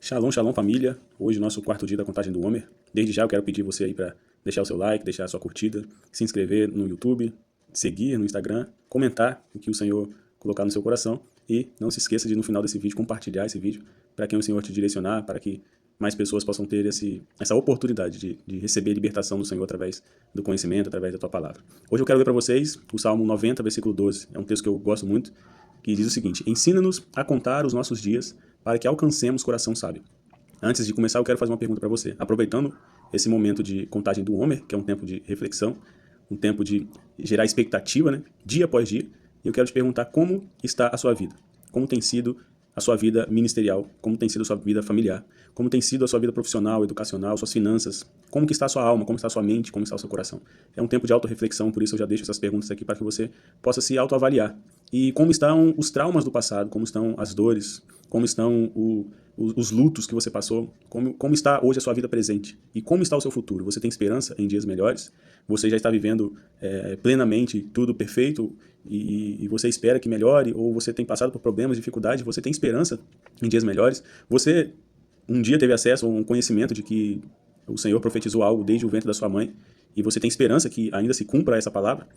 Shalom, shalom família. Hoje nosso quarto dia da contagem do Homer. Desde já eu quero pedir você aí para deixar o seu like, deixar a sua curtida, se inscrever no YouTube, seguir no Instagram, comentar o que o Senhor colocar no seu coração e não se esqueça de no final desse vídeo compartilhar esse vídeo para quem o Senhor te direcionar, para que mais pessoas possam ter essa oportunidade de receber libertação do Senhor através do conhecimento, através da tua palavra. Hoje eu quero ler para vocês o Salmo 90, versículo 12. É um texto que eu gosto muito, que diz o seguinte: ensina-nos a contar os nossos dias para que alcancemos coração sábio. Antes de começar, eu quero fazer uma pergunta para você. Aproveitando esse momento de contagem do Homer, que é um tempo de reflexão, um tempo de gerar expectativa, né? Dia após dia, eu quero te perguntar como está a sua vida. Como tem sido a sua vida ministerial, como tem sido a sua vida familiar, como tem sido a sua vida profissional, educacional, suas finanças, como que está a sua alma, como está a sua mente, como está o seu coração. É um tempo de autorreflexão, por isso eu já deixo essas perguntas aqui para que você possa se autoavaliar. E como estão os traumas do passado, como estão as dores, como estão os lutos que você passou, como está hoje a sua vida presente e como está o seu futuro. Você tem esperança em dias melhores? Você já está vivendo plenamente tudo perfeito e você espera que melhore? Ou você tem passado por problemas, dificuldades, você tem esperança em dias melhores? Você um dia teve acesso a um conhecimento de que o Senhor profetizou algo desde o ventre da sua mãe e você tem esperança que ainda se cumpra essa palavra?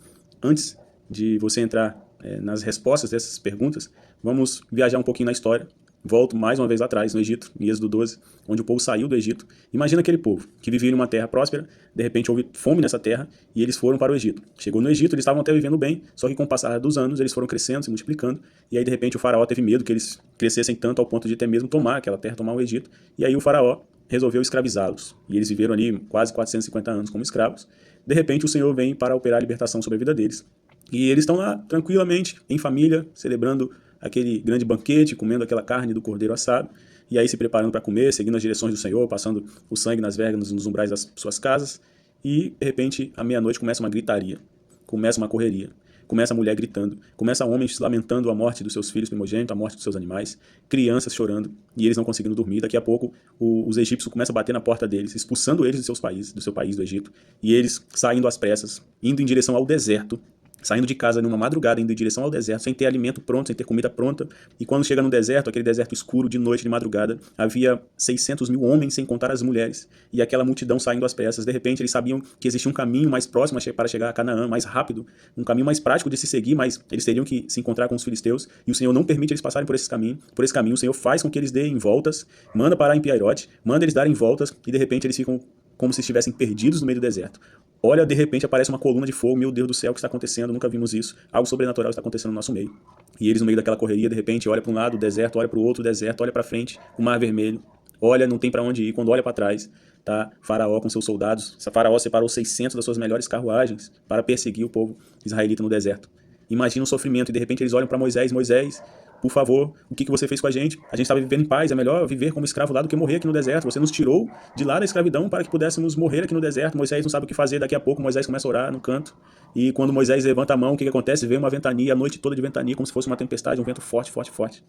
Antes de você entrar nas respostas dessas perguntas, vamos viajar um pouquinho na história. Volto mais uma vez atrás, no Egito, em Êxodo 12, onde o povo saiu do Egito. Imagina aquele povo que vivia em uma terra próspera, de repente houve fome nessa terra e eles foram para o Egito. Chegou no Egito, eles estavam até vivendo bem, só que com o passar dos anos eles foram crescendo, se multiplicando, e aí de repente o faraó teve medo que eles crescessem tanto ao ponto de até mesmo tomar aquela terra, tomar o Egito, e aí o faraó resolveu escravizá-los. E eles viveram ali quase 450 anos como escravos. De repente o Senhor vem para operar a libertação sobre a vida deles. E eles estão lá tranquilamente, em família, celebrando aquele grande banquete, comendo aquela carne do cordeiro assado, e aí se preparando para comer, seguindo as direções do Senhor, passando o sangue nas vergas, nos umbrais das suas casas, e de repente, à meia-noite, começa uma gritaria, começa uma correria, começa a mulher gritando, começa homens lamentando a morte dos seus filhos primogênitos, a morte dos seus animais, crianças chorando, e eles não conseguindo dormir. Daqui a pouco, os egípcios começam a bater na porta deles, expulsando eles do seu país, do Egito, e eles saindo às pressas, indo em direção ao deserto, saindo de casa numa madrugada, indo em direção ao deserto, sem ter alimento pronto, sem ter comida pronta. E quando chega no deserto, aquele deserto escuro, de noite, de madrugada, havia 600 mil homens, sem contar as mulheres. E aquela multidão saindo às pressas. De repente, eles sabiam que existia um caminho mais próximo para chegar a Canaã, mais rápido, um caminho mais prático de se seguir, mas eles teriam que se encontrar com os filisteus. E o Senhor não permite eles passarem por esse caminho. Por esse caminho, o Senhor faz com que eles deem voltas, manda parar em Piairote, manda eles darem voltas, e de repente eles ficam como se estivessem perdidos no meio do deserto. Olha, de repente aparece uma coluna de fogo, meu Deus do céu, o que está acontecendo? Nunca vimos isso. Algo sobrenatural está acontecendo no nosso meio. E eles no meio daquela correria, de repente, olha para um lado, o deserto, olha para o outro, o deserto, olha para frente, o mar vermelho. Olha, não tem para onde ir. Quando olha para trás, tá Faraó com seus soldados. Faraó separou 600 das suas melhores carruagens para perseguir o povo israelita no deserto. Imagina o sofrimento e de repente eles olham para Moisés. Moisés, por favor, o que você fez com a gente? A gente estava vivendo em paz, é melhor viver como escravo lá do que morrer aqui no deserto. Você nos tirou de lá da escravidão para que pudéssemos morrer aqui no deserto. Moisés não sabe o que fazer, daqui a pouco Moisés começa a orar no canto. E quando Moisés levanta a mão, o que acontece? Vem uma ventania, a noite toda de ventania, como se fosse uma tempestade, um vento forte, forte, forte.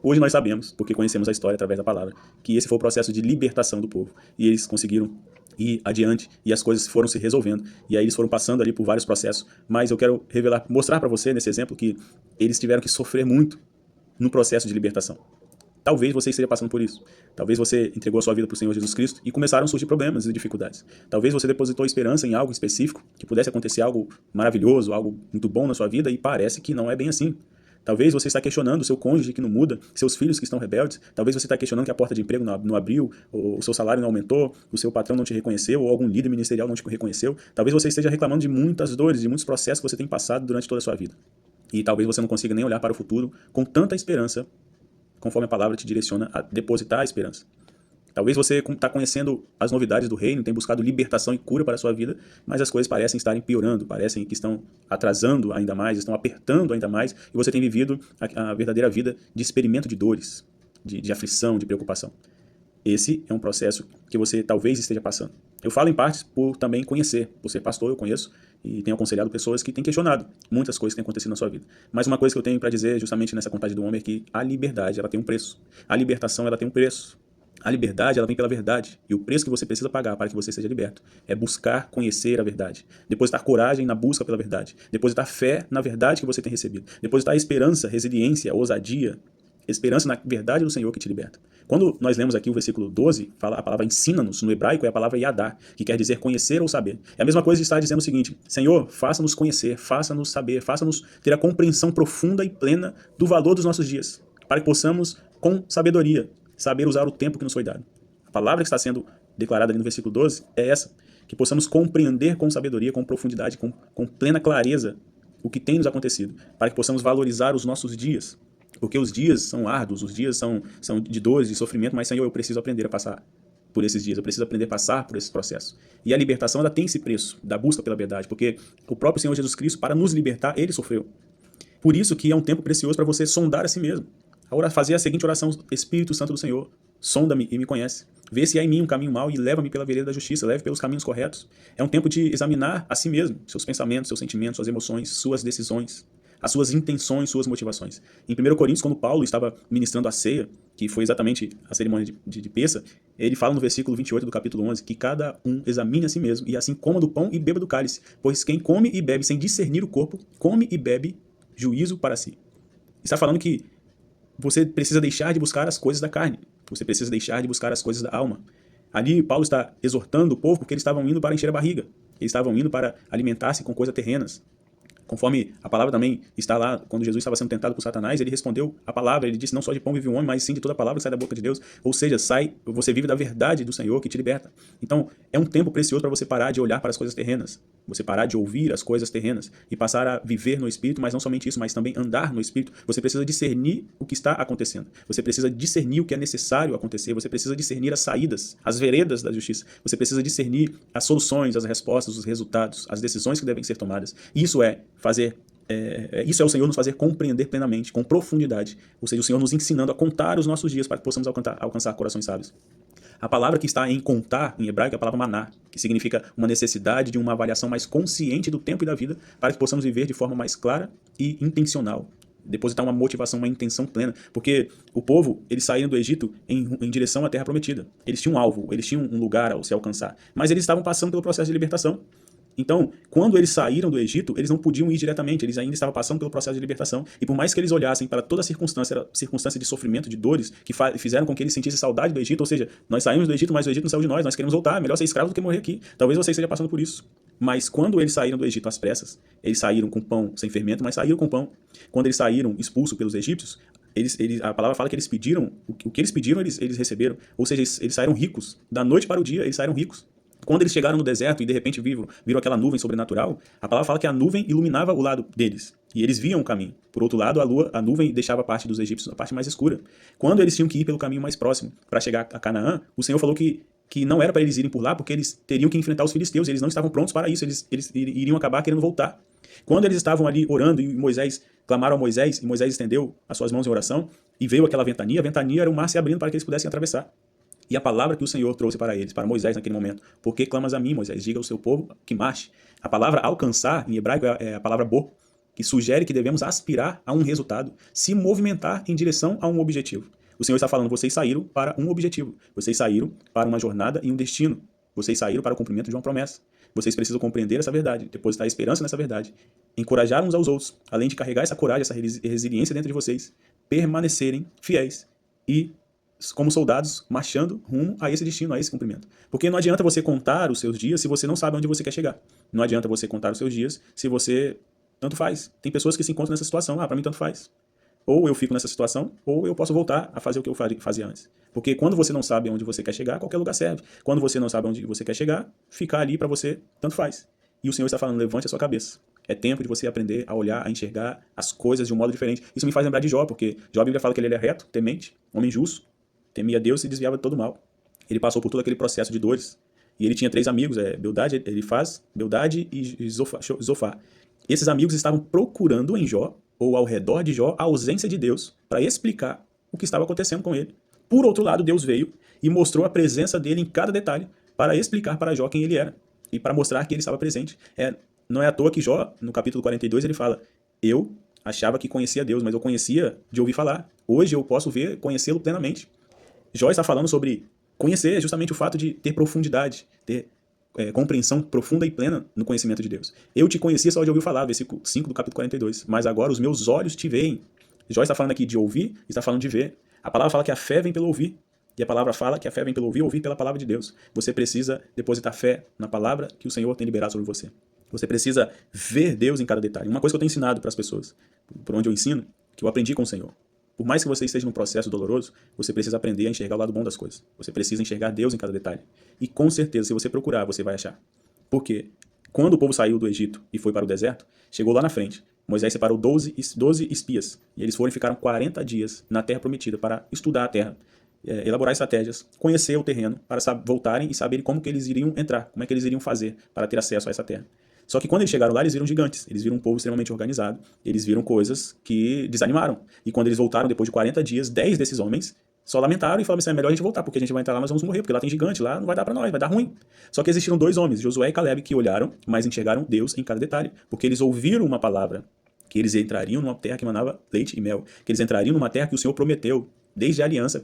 Hoje nós sabemos, porque conhecemos a história através da palavra, que esse foi o processo de libertação do povo. E eles conseguiram ir adiante e as coisas foram se resolvendo. E aí eles foram passando ali por vários processos. Mas eu quero mostrar para você nesse exemplo que eles tiveram que sofrer muito no processo de libertação. Talvez você esteja passando por isso. Talvez você entregou a sua vida para o Senhor Jesus Cristo e começaram a surgir problemas e dificuldades. Talvez você depositou esperança em algo específico, que pudesse acontecer algo maravilhoso, algo muito bom na sua vida e parece que não é bem assim. Talvez você está questionando o seu cônjuge que não muda, seus filhos que estão rebeldes. Talvez você está questionando que a porta de emprego não abriu, ou o seu salário não aumentou, o seu patrão não te reconheceu, ou algum líder ministerial não te reconheceu. Talvez você esteja reclamando de muitas dores, de muitos processos que você tem passado durante toda a sua vida. E talvez você não consiga nem olhar para o futuro com tanta esperança, conforme a palavra te direciona a depositar a esperança. Talvez você está conhecendo as novidades do reino, tem buscado libertação e cura para a sua vida, mas as coisas parecem estarem piorando, parecem que estão atrasando ainda mais, estão apertando ainda mais, e você tem vivido a verdadeira vida de experimento de dores, de aflição, de preocupação. Esse é um processo que você talvez esteja passando. Eu falo em partes por também conhecer, por ser pastor, eu conheço, e tenho aconselhado pessoas que têm questionado muitas coisas que têm acontecido na sua vida. Mas uma coisa que eu tenho para dizer justamente nessa contagem do homem é que a liberdade, ela tem um preço. A libertação, ela tem um preço. A liberdade, ela vem pela verdade. E o preço que você precisa pagar para que você seja liberto é buscar conhecer a verdade. Depositar coragem na busca pela verdade. Depositar fé na verdade que você tem recebido. Depositar esperança, resiliência, ousadia, esperança na verdade do Senhor que te liberta. Quando nós lemos aqui o versículo 12, fala, a palavra ensina-nos, no hebraico é a palavra yadá, que quer dizer conhecer ou saber. É a mesma coisa de estar dizendo o seguinte: Senhor, faça-nos conhecer, faça-nos saber, faça-nos ter a compreensão profunda e plena do valor dos nossos dias, para que possamos, com sabedoria, saber usar o tempo que nos foi dado. A palavra que está sendo declarada ali no versículo 12 é essa, que possamos compreender com sabedoria, com profundidade, com plena clareza o que tem nos acontecido, para que possamos valorizar os nossos dias. Porque os dias são árduos, os dias são de dores, de sofrimento, mas, Senhor, eu preciso aprender a passar por esses dias, eu preciso aprender a passar por esse processo. E a libertação, ela tem esse preço da busca pela verdade, porque o próprio Senhor Jesus Cristo, para nos libertar, ele sofreu. Por isso que é um tempo precioso para você sondar a si mesmo. Agora, fazer a seguinte oração: Espírito Santo do Senhor, sonda-me e me conhece. Vê se há em mim um caminho mau e leva-me pela vereda da justiça, leve pelos caminhos corretos. É um tempo de examinar a si mesmo, seus pensamentos, seus sentimentos, suas emoções, suas decisões, as suas intenções, suas motivações. Em 1 Coríntios, quando Paulo estava ministrando a ceia, que foi exatamente a cerimônia de Pêssar, ele fala no versículo 28 do capítulo 11, que cada um examine a si mesmo, e assim coma do pão e beba do cálice, pois quem come e bebe sem discernir o corpo, come e bebe juízo para si. Está falando que você precisa deixar de buscar as coisas da carne, você precisa deixar de buscar as coisas da alma. Ali Paulo está exortando o povo porque eles estavam indo para encher a barriga, eles estavam indo para alimentar-se com coisas terrenas. Conforme a palavra também está lá, quando Jesus estava sendo tentado por Satanás, ele respondeu a palavra, ele disse: não só de pão vive o homem, mas sim de toda a palavra que sai da boca de Deus. Ou seja, você vive da verdade do Senhor que te liberta. Então, é um tempo precioso para você parar de olhar para as coisas terrenas, você parar de ouvir as coisas terrenas e passar a viver no Espírito, mas não somente isso, mas também andar no Espírito. Você precisa discernir o que está acontecendo, você precisa discernir o que é necessário acontecer, você precisa discernir as saídas, as veredas da justiça, você precisa discernir as soluções, as respostas, os resultados, as decisões que devem ser tomadas. Isso é o Senhor nos fazer compreender plenamente, com profundidade, ou seja, o Senhor nos ensinando a contar os nossos dias para que possamos alcançar corações sábios. A palavra que está em contar, em hebraico, é a palavra maná, que significa uma necessidade de uma avaliação mais consciente do tempo e da vida, para que possamos viver de forma mais clara e intencional. Depositar uma motivação, uma intenção plena, porque o povo, eles saíram do Egito em direção à terra prometida. Eles tinham um alvo, eles tinham um lugar ao se alcançar, mas eles estavam passando pelo processo de libertação. Então, quando eles saíram do Egito, eles não podiam ir diretamente, eles ainda estavam passando pelo processo de libertação. E por mais que eles olhassem para toda a circunstância de sofrimento, de dores, que fizeram com que eles sentissem saudade do Egito, ou seja, nós saímos do Egito, mas o Egito não saiu de nós queremos voltar, melhor ser escravo do que morrer aqui. Talvez você esteja passando por isso. Mas quando eles saíram do Egito às pressas, eles saíram com pão sem fermento, mas saíram com pão. Quando eles saíram expulsos pelos egípcios, a palavra fala que eles pediram, o que eles pediram, eles receberam. Ou seja, eles saíram ricos. Da noite para o dia, eles saíram ricos. Quando eles chegaram no deserto e de repente viram aquela nuvem sobrenatural, a palavra fala que a nuvem iluminava o lado deles. E eles viam o caminho. Por outro lado, a nuvem deixava a parte dos egípcios a parte mais escura. Quando eles tinham que ir pelo caminho mais próximo para chegar a Canaã, o Senhor falou que não era para eles irem por lá, porque eles teriam que enfrentar os filisteus. Eles não estavam prontos para isso, eles iriam acabar querendo voltar. Quando eles estavam ali orando e clamaram a Moisés, e Moisés estendeu as suas mãos em oração, e veio aquela ventania, a ventania era o mar se abrindo para que eles pudessem atravessar. E a palavra que o Senhor trouxe para eles, para Moisés naquele momento: por que clamas a mim, Moisés? Diga ao seu povo que marche. A palavra alcançar, em hebraico, é a palavra bo, que sugere que devemos aspirar a um resultado, se movimentar em direção a um objetivo. O Senhor está falando: vocês saíram para um objetivo, vocês saíram para uma jornada e um destino, vocês saíram para o cumprimento de uma promessa. Vocês precisam compreender essa verdade, depositar esperança nessa verdade, encorajar uns aos outros, além de carregar essa coragem, essa resiliência dentro de vocês, permanecerem fiéis e como soldados marchando rumo a esse destino, a esse cumprimento. Porque não adianta você contar os seus dias se você não sabe onde você quer chegar. Não adianta você contar os seus dias se você tanto faz. Tem pessoas que se encontram nessa situação: para mim tanto faz. Ou eu fico nessa situação, ou eu posso voltar a fazer o que eu fazia antes. Porque quando você não sabe onde você quer chegar, qualquer lugar serve. Quando você não sabe onde você quer chegar, ficar ali para você tanto faz. E o Senhor está falando: levante a sua cabeça. É tempo de você aprender a olhar, a enxergar as coisas de um modo diferente. Isso me faz lembrar de Jó, porque Jó, a Bíblia fala que ele era reto, temente, homem justo, temia Deus e desviava de todo mal. Ele passou por todo aquele processo de dores. E ele tinha 3 amigos, Bildade, Elifaz, Bildade e Zofar. Esses amigos estavam procurando em Jó, ou ao redor de Jó, a ausência de Deus, para explicar o que estava acontecendo com ele. Por outro lado, Deus veio e mostrou a presença dele em cada detalhe, para explicar para Jó quem ele era, e para mostrar que ele estava presente. Não é à toa que Jó, no capítulo 42, ele fala: eu achava que conhecia Deus, mas eu conhecia de ouvir falar. Hoje eu posso conhecê-lo plenamente. Jó está falando sobre conhecer, justamente o fato de ter profundidade, ter compreensão profunda e plena no conhecimento de Deus. Eu te conhecia só de ouvir falar, versículo 5 do capítulo 42, mas agora os meus olhos te veem. Jó está falando aqui de ouvir, está falando de ver. A palavra fala que a fé vem pelo ouvir. E a palavra fala que a fé vem pelo ouvir pela palavra de Deus. Você precisa depositar fé na palavra que o Senhor tem liberado sobre você. Você precisa ver Deus em cada detalhe. Uma coisa que eu tenho ensinado para as pessoas, por onde eu ensino, que eu aprendi com o Senhor. Por mais que você esteja num processo doloroso, você precisa aprender a enxergar o lado bom das coisas. Você precisa enxergar Deus em cada detalhe. E com certeza, se você procurar, você vai achar. Porque quando o povo saiu do Egito e foi para o deserto, chegou lá na frente. Moisés separou 12 espias. E eles foram e ficaram 40 dias na terra prometida para estudar a terra, elaborar estratégias, conhecer o terreno, para voltarem e saberem como que eles iriam entrar, como é que eles iriam fazer para ter acesso a essa terra. Só que quando eles chegaram lá, eles viram gigantes, eles viram um povo extremamente organizado, eles viram coisas que desanimaram. E quando eles voltaram, depois de 40 dias, 10 desses homens só lamentaram e falaram assim, é melhor a gente voltar, porque a gente vai entrar lá, nós vamos morrer, porque lá tem gigante, lá não vai dar para nós, vai dar ruim. Só que existiram 2 homens, Josué e Caleb, que olharam, mas enxergaram Deus em cada detalhe, porque eles ouviram uma palavra, que eles entrariam numa terra que manava leite e mel, que eles entrariam numa terra que o Senhor prometeu, desde a aliança,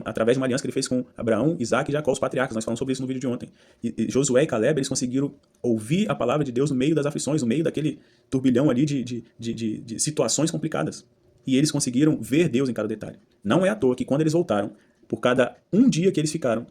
através de uma aliança que ele fez com Abraão, Isaac e Jacó, os patriarcas. Nós falamos sobre isso no vídeo de ontem. E Josué e Caleb, eles conseguiram ouvir a palavra de Deus no meio das aflições, no meio daquele turbilhão ali de situações complicadas. E eles conseguiram ver Deus em cada detalhe. Não é à toa que quando eles voltaram, por cada um dia que eles ficaram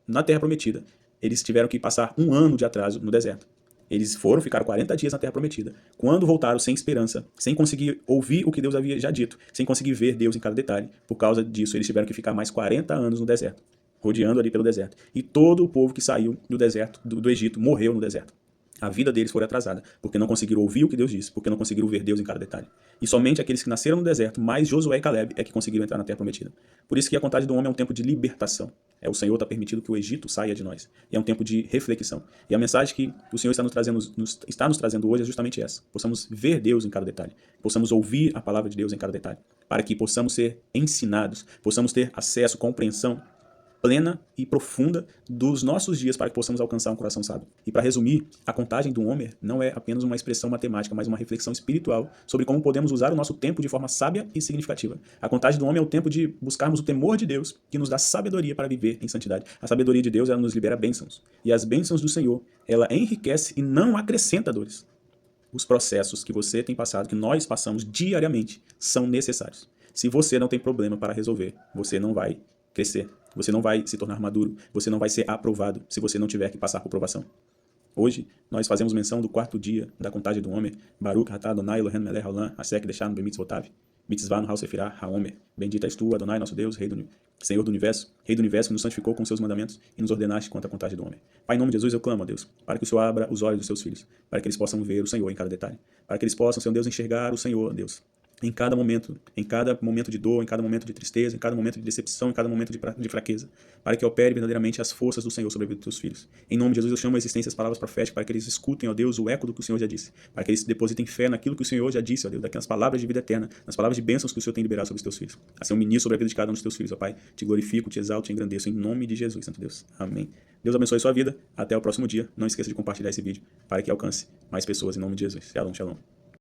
na Terra Prometida, eles tiveram que passar 1 ano de atraso no deserto. Eles ficaram 40 dias na Terra Prometida. Quando voltaram sem esperança, sem conseguir ouvir o que Deus havia já dito, sem conseguir ver Deus em cada detalhe, por causa disso eles tiveram que ficar mais 40 anos no deserto, rodeando ali pelo deserto. E todo o povo que saiu do deserto, do Egito, morreu no deserto. A vida deles foi atrasada, porque não conseguiram ouvir o que Deus disse, porque não conseguiram ver Deus em cada detalhe. E somente aqueles que nasceram no deserto, mais Josué e Caleb, é que conseguiram entrar na Terra Prometida. Por isso que a contagem do homem é um tempo de libertação. O Senhor está permitindo que o Egito saia de nós. E é um tempo de reflexão. E a mensagem que o Senhor está nos trazendo hoje é justamente essa. Possamos ver Deus em cada detalhe. Possamos ouvir a palavra de Deus em cada detalhe. Para que possamos ser ensinados, possamos ter acesso, compreensão plena e profunda dos nossos dias para que possamos alcançar um coração sábio. E para resumir, a contagem do Homer não é apenas uma expressão matemática, mas uma reflexão espiritual sobre como podemos usar o nosso tempo de forma sábia e significativa. A contagem do Homer é o tempo de buscarmos o temor de Deus, que nos dá sabedoria para viver em santidade. A sabedoria de Deus, ela nos libera bênçãos. E as bênçãos do Senhor, ela enriquece e não acrescenta dores. Os processos que você tem passado, que nós passamos diariamente, são necessários. Se você não tem problema para resolver, você não vai crescer. Você não vai se tornar maduro, você não vai ser aprovado se você não tiver que passar por provação. Hoje, nós fazemos menção do 4º dia da contagem do Homer. Baruch atah Adonai Eloheinu melech haolam, asher kideshanu b'mitzvotav. Mitzvah no Hausefirah HaOmer. Bendito és tu, Adonai, nosso Deus, Senhor do Universo, Rei do Universo, que nos santificou com seus mandamentos e nos ordenaste quanto à contagem do Homer. Pai, em nome de Jesus, eu clamo a Deus, para que o Senhor abra os olhos dos seus filhos, para que eles possam ver o Senhor em cada detalhe, para que eles possam, Senhor Deus, enxergar o Senhor, Deus, em cada momento de dor, em cada momento de tristeza, em cada momento de decepção, em cada momento de fraqueza, para que opere verdadeiramente as forças do Senhor sobre a vida dos teus filhos. Em nome de Jesus, eu chamo a existência as palavras proféticas para que eles escutem, ó Deus, o eco do que o Senhor já disse, para que eles depositem fé naquilo que o Senhor já disse, ó Deus, daquelas palavras de vida eterna, nas palavras de bênçãos que o Senhor tem liberado sobre os teus filhos. Assim eu ministro sobre a vida de cada um dos teus filhos, ó Pai. Te glorifico, te exalto, te engrandeço, em nome de Jesus, Santo Deus. Amém. Deus abençoe sua vida. Até o próximo dia. Não esqueça de compartilhar esse vídeo para que alcance mais pessoas em nome de Jesus. Shalom, shalom.